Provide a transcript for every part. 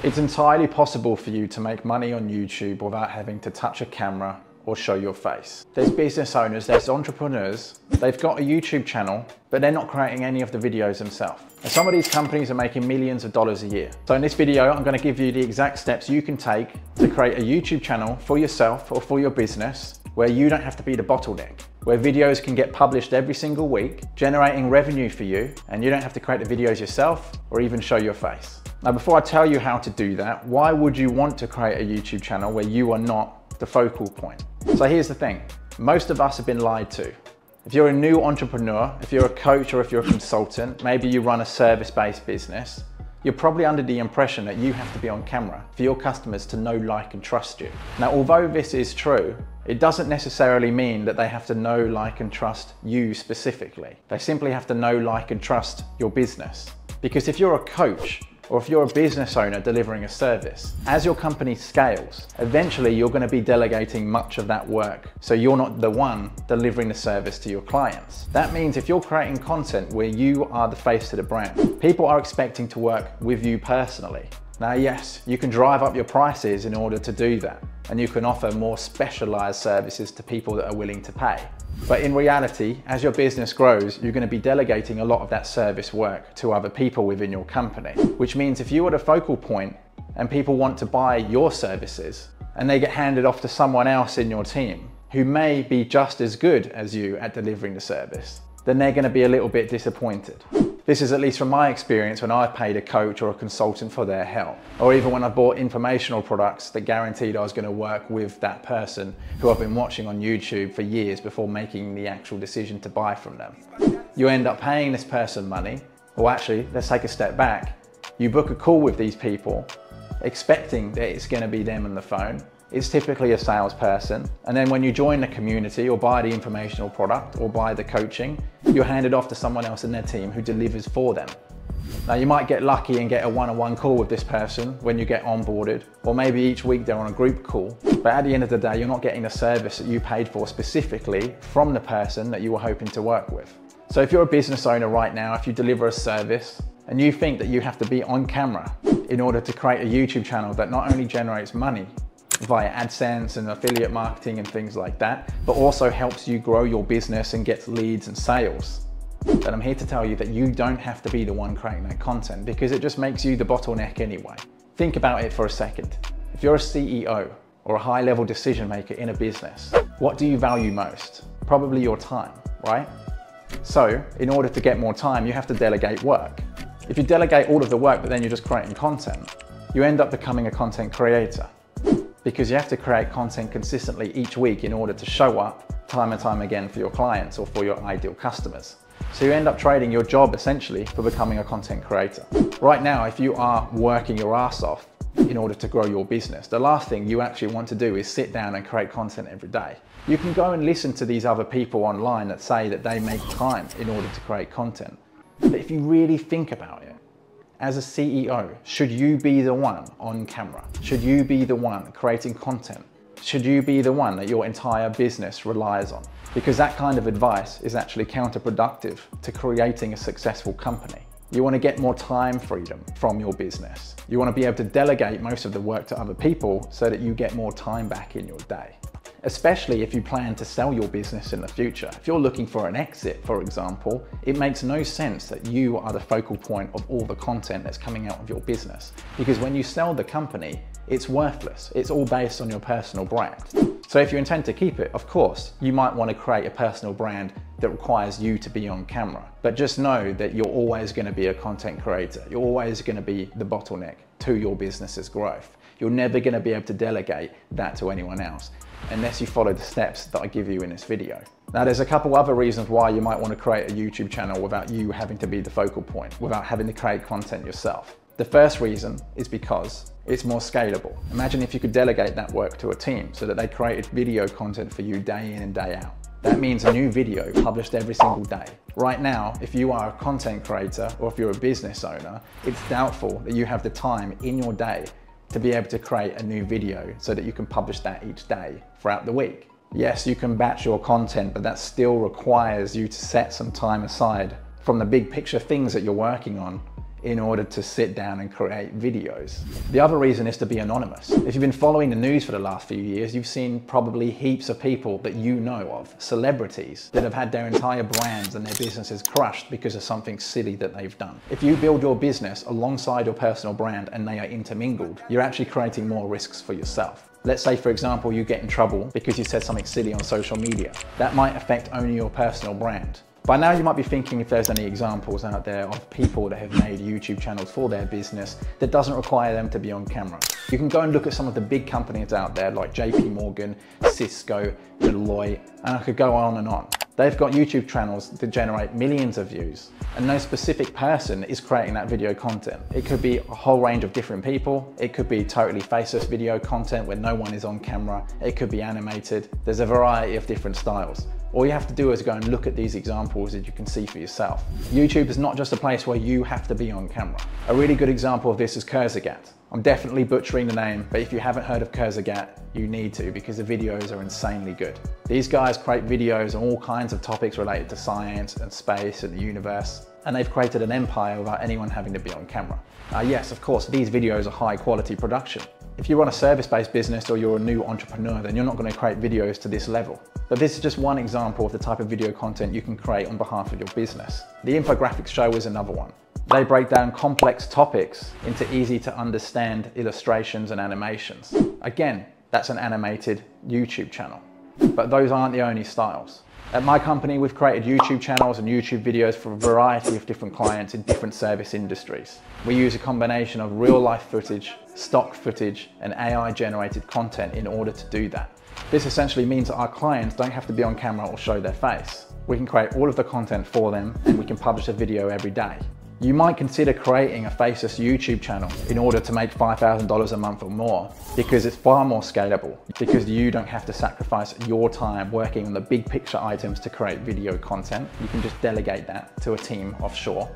It's entirely possible for you to make money on YouTube without having to touch a camera or show your face. There's business owners, there's entrepreneurs, they've got a YouTube channel, but they're not creating any of the videos themselves. And some of these companies are making millions of dollars a year. So in this video, I'm going to give you the exact steps you can take to create a YouTube channel for yourself or for your business where you don't have to be the bottleneck, where videos can get published every single week, generating revenue for you, and you don't have to create the videos yourself or even show your face. Now, before I tell you how to do that, why would you want to create a YouTube channel where you are not the focal point? So here's the thing, most of us have been lied to. If you're a new entrepreneur, if you're a coach or if you're a consultant, maybe you run a service-based business, you're probably under the impression that you have to be on camera for your customers to know, like, and trust you. Now, although this is true, it doesn't necessarily mean that they have to know, like, and trust you specifically. They simply have to know, like, and trust your business. Because if you're a coach, or if you're a business owner delivering a service, as your company scales, eventually you're going to be delegating much of that work. So you're not the one delivering the service to your clients. That means if you're creating content where you are the face of the brand, people are expecting to work with you personally. Now, yes, you can drive up your prices in order to do that, and you can offer more specialized services to people that are willing to pay. But in reality, as your business grows, you're going to be delegating a lot of that service work to other people within your company, which means if you are the focal point and people want to buy your services and they get handed off to someone else in your team who may be just as good as you at delivering the service, then they're going to be a little bit disappointed. This is at least from my experience when I've paid a coach or a consultant for their help, or even when I bought informational products that guaranteed I was going to work with that person who I've been watching on YouTube for years before making the actual decision to buy from them. You end up paying this person money, or actually, let's take a step back. You book a call with these people, expecting that it's going to be them on the phone. It's typically a salesperson, and then when you join the community or buy the informational product or buy the coaching, you're handed off to someone else in their team who delivers for them. Now, you might get lucky and get a one-on-one call with this person when you get onboarded, or maybe each week they're on a group call, but at the end of the day, you're not getting the service that you paid for specifically from the person that you were hoping to work with. So if you're a business owner right now, if you deliver a service and you think that you have to be on camera in order to create a YouTube channel that not only generates money via AdSense and affiliate marketing and things like that, but also helps you grow your business and gets leads and sales, then I'm here to tell you that you don't have to be the one creating that content, because it just makes you the bottleneck anyway. Think about it for a second. If you're a CEO or a high-level decision maker in a business, what do you value most? Probably your time, right? So in order to get more time, you have to delegate work. If you delegate all of the work, but then you're just creating content, you end up becoming a content creator, because you have to create content consistently each week in order to show up time and time again for your clients or for your ideal customers. So you end up trading your job essentially for becoming a content creator. Right now, if you are working your ass off in order to grow your business, the last thing you actually want to do is sit down and create content every day. You can go and listen to these other people online that say that they make time in order to create content. But if you really think about it, as a CEO, should you be the one on camera? Should you be the one creating content? Should you be the one that your entire business relies on? Because that kind of advice is actually counterproductive to creating a successful company. You want to get more time freedom from your business. You want to be able to delegate most of the work to other people so that you get more time back in your day. Especially if you plan to sell your business in the future. If you're looking for an exit, for example, it makes no sense that you are the focal point of all the content that's coming out of your business. Because when you sell the company, it's worthless. It's all based on your personal brand. So if you intend to keep it, of course, you might want to create a personal brand that requires you to be on camera. But just know that you're always going to be a content creator. You're always going to be the bottleneck to your business's growth. You're never going to be able to delegate that to anyone else unless you follow the steps that I give you in this video. Now, there's a couple other reasons why you might want to create a YouTube channel without you having to be the focal point, without having to create content yourself. The first reason is because it's more scalable. Imagine if you could delegate that work to a team so that they created video content for you day in and day out. That means a new video published every single day. Right now, if you are a content creator or if you're a business owner, it's doubtful that you have the time in your day to be able to create a new video so that you can publish that each day throughout the week. Yes, you can batch your content, but that still requires you to set some time aside from the big picture things that you're working on in order to sit down and create videos. The other reason is to be anonymous. If you've been following the news for the last few years, you've seen probably heaps of people that you know of, celebrities, that have had their entire brands and their businesses crushed because of something silly that they've done. If you build your business alongside your personal brand and they are intermingled, you're actually creating more risks for yourself. Let's say, for example, you get in trouble because you said something silly on social media. That might affect only your personal brand. By now you might be thinking if there's any examples out there of people that have made YouTube channels for their business that doesn't require them to be on camera. You can go and look at some of the big companies out there like JP Morgan, Cisco, Deloitte, and I could go on and on. They've got YouTube channels that generate millions of views, and no specific person is creating that video content. It could be a whole range of different people. It could be totally faceless video content where no one is on camera. It could be animated. There's a variety of different styles. All you have to do is go and look at these examples that you can see for yourself. YouTube is not just a place where you have to be on camera. A really good example of this is Kurzgesagt. I'm definitely butchering the name, but if you haven't heard of Kurzgesagt, you need to, because the videos are insanely good. These guys create videos on all kinds of topics related to science and space and the universe, and they've created an empire without anyone having to be on camera. Yes, of course, these videos are high quality production. If you run a service-based business or you're a new entrepreneur, then you're not going to create videos to this level. But this is just one example of the type of video content you can create on behalf of your business. The infographics show is another one. They break down complex topics into easy to understand illustrations and animations. Again, that's an animated YouTube channel. But those aren't the only styles. At my company, we've created YouTube channels and YouTube videos for a variety of different clients in different service industries. We use a combination of real-life footage, stock footage, and AI-generated content in order to do that. This essentially means that our clients don't have to be on camera or show their face. We can create all of the content for them, and we can publish a video every day. You might consider creating a faceless YouTube channel in order to make $5,000 a month or more, because it's far more scalable, because you don't have to sacrifice your time working on the big picture items to create video content. You can just delegate that to a team offshore.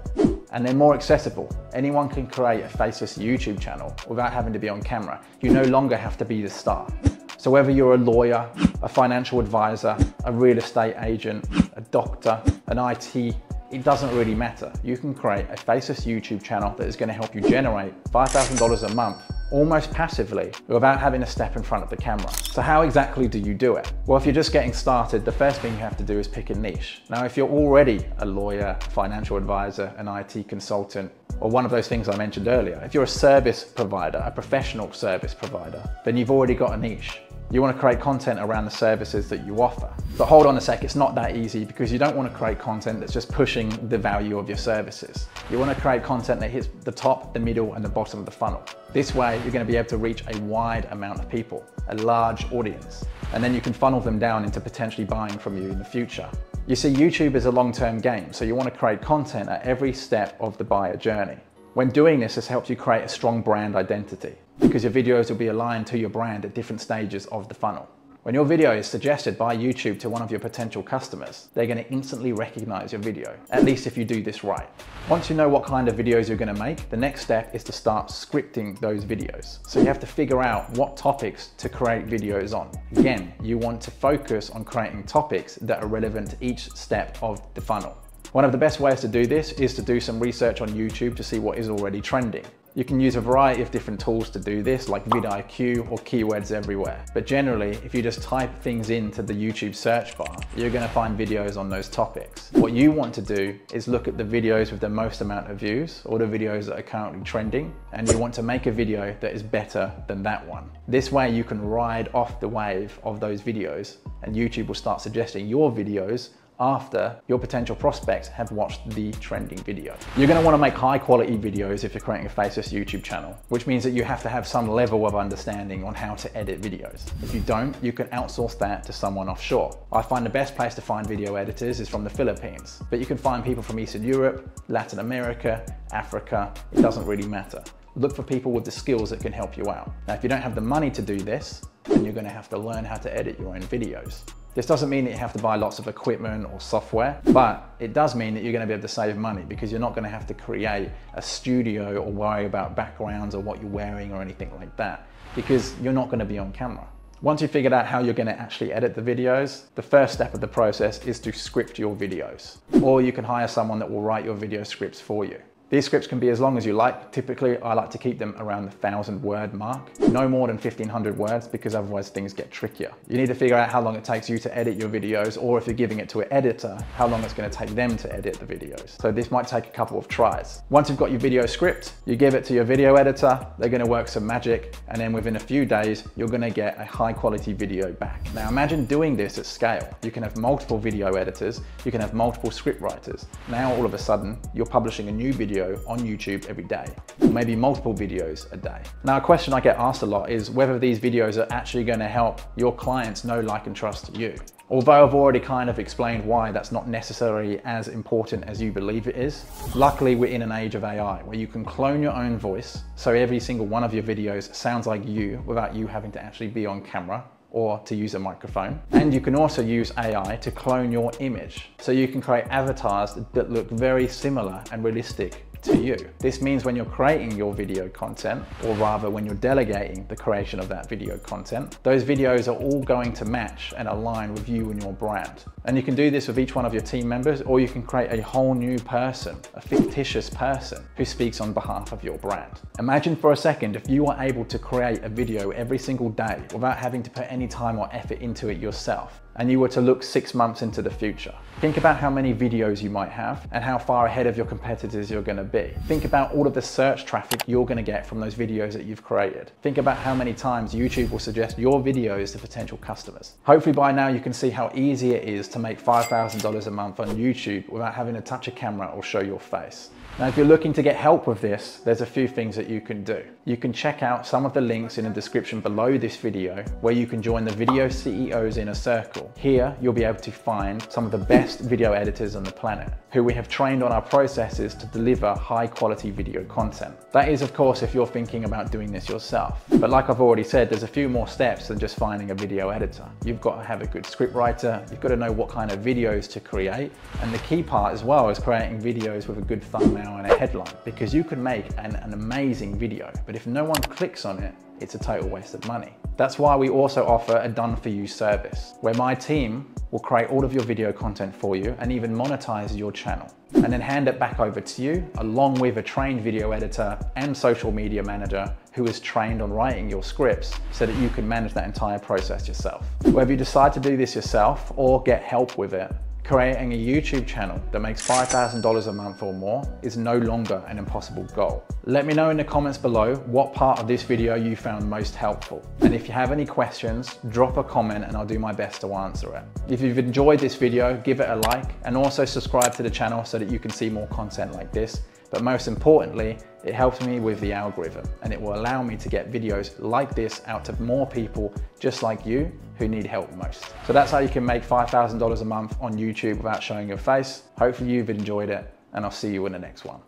And they're more accessible. Anyone can create a faceless YouTube channel without having to be on camera. You no longer have to be the star. So whether you're a lawyer, a financial advisor, a real estate agent, a doctor, an IT, it doesn't really matter. You can create a faceless YouTube channel that is going to help you generate $5,000 a month almost passively without having to step in front of the camera. So how exactly do you do it? Well, if you're just getting started, the first thing you have to do is pick a niche. Now, if you're already a lawyer, financial advisor, an IT consultant, or one of those things I mentioned earlier, if you're a service provider, a professional service provider, then you've already got a niche. You want to create content around the services that you offer. But hold on a sec, it's not that easy, because you don't want to create content that's just pushing the value of your services. You want to create content that hits the top, the middle, and the bottom of the funnel. This way, you're going to be able to reach a wide amount of people, a large audience, and then you can funnel them down into potentially buying from you in the future. You see, YouTube is a long-term game, so you want to create content at every step of the buyer journey. When doing this helps you create a strong brand identity, because your videos will be aligned to your brand at different stages of the funnel. When your video is suggested by YouTube to one of your potential customers, they're going to instantly recognize your video, at least if you do this right. Once you know what kind of videos you're going to make, the next step is to start scripting those videos. So you have to figure out what topics to create videos on. Again, you want to focus on creating topics that are relevant to each step of the funnel. One of the best ways to do this is to do some research on YouTube to see what is already trending. You can use a variety of different tools to do this, like vidIQ or keywords everywhere. But generally, if you just type things into the YouTube search bar, you're going to find videos on those topics. What you want to do is look at the videos with the most amount of views, or the videos that are currently trending, and you want to make a video that is better than that one. This way you can ride off the wave of those videos, and YouTube will start suggesting your videos after your potential prospects have watched the trending video. You're going to want to make high quality videos if you're creating a faceless YouTube channel, which means that you have to have some level of understanding on how to edit videos. If you don't, you can outsource that to someone offshore. I find the best place to find video editors is from the Philippines, but you can find people from Eastern Europe, Latin America, Africa, it doesn't really matter. Look for people with the skills that can help you out. Now, if you don't have the money to do this, then you're going to have to learn how to edit your own videos. This doesn't mean that you have to buy lots of equipment or software, but it does mean that you're going to be able to save money, because you're not going to have to create a studio or worry about backgrounds or what you're wearing or anything like that, because you're not going to be on camera. Once you've figured out how you're going to actually edit the videos, the first step of the process is to script your videos. Or you can hire someone that will write your video scripts for you. These scripts can be as long as you like. Typically, I like to keep them around the 1,000-word mark. No more than 1,500 words, because otherwise things get trickier. You need to figure out how long it takes you to edit your videos, or if you're giving it to an editor, how long it's going to take them to edit the videos. So this might take a couple of tries. Once you've got your video script, you give it to your video editor, they're going to work some magic, and then within a few days, you're going to get a high quality video back. Now imagine doing this at scale. You can have multiple video editors, you can have multiple script writers. Now all of a sudden, you're publishing a new video on YouTube every day, or maybe multiple videos a day. Now a question I get asked a lot is whether these videos are actually going to help your clients know, like, and trust you. Although I've already kind of explained why that's not necessarily as important as you believe it is, luckily we're in an age of AI where you can clone your own voice, so every single one of your videos sounds like you without you having to actually be on camera or to use a microphone. And you can also use AI to clone your image, so you can create avatars that look very similar and realistic to you. This means when you're creating your video content, or rather when you're delegating the creation of that video content, those videos are all going to match and align with you and your brand. And you can do this with each one of your team members, or you can create a whole new person, a fictitious person who speaks on behalf of your brand. Imagine for a second if you were able to create a video every single day without having to put any time or effort into it yourself, and you were to look 6 months into the future. Think about how many videos you might have and how far ahead of your competitors you're going to be. Think about all of the search traffic you're going to get from those videos that you've created. Think about how many times YouTube will suggest your videos to potential customers. Hopefully by now you can see how easy it is to make $5,000 a month on YouTube without having to touch a camera or show your face. Now, if you're looking to get help with this, there's a few things that you can do. You can check out some of the links in the description below this video, where you can join the Video CEOs Inner Circle. Here, you'll be able to find some of the best video editors on the planet, who we have trained on our processes to deliver high quality video content. That is, of course, if you're thinking about doing this yourself. But like I've already said, there's a few more steps than just finding a video editor. You've got to have a good script writer, you've got to know what kind of videos to create, and the key part as well is creating videos with a good thumbnail and a headline, because you can make an amazing video, but if no one clicks on it, it's a total waste of money. That's why we also offer a done-for-you service, where my team will create all of your video content for you and even monetize your channel, and then hand it back over to you, along with a trained video editor and social media manager who is trained on writing your scripts, so that you can manage that entire process yourself. Whether you decide to do this yourself or get help with it, creating a YouTube channel that makes $5,000 a month or more is no longer an impossible goal. Let me know in the comments below what part of this video you found most helpful. And if you have any questions, drop a comment and I'll do my best to answer it. If you've enjoyed this video, give it a like, and also subscribe to the channel so that you can see more content like this. But most importantly, it helps me with the algorithm, and it will allow me to get videos like this out to more people just like you who need help most. So that's how you can make $5,000 a month on YouTube without showing your face. Hopefully you've enjoyed it, and I'll see you in the next one.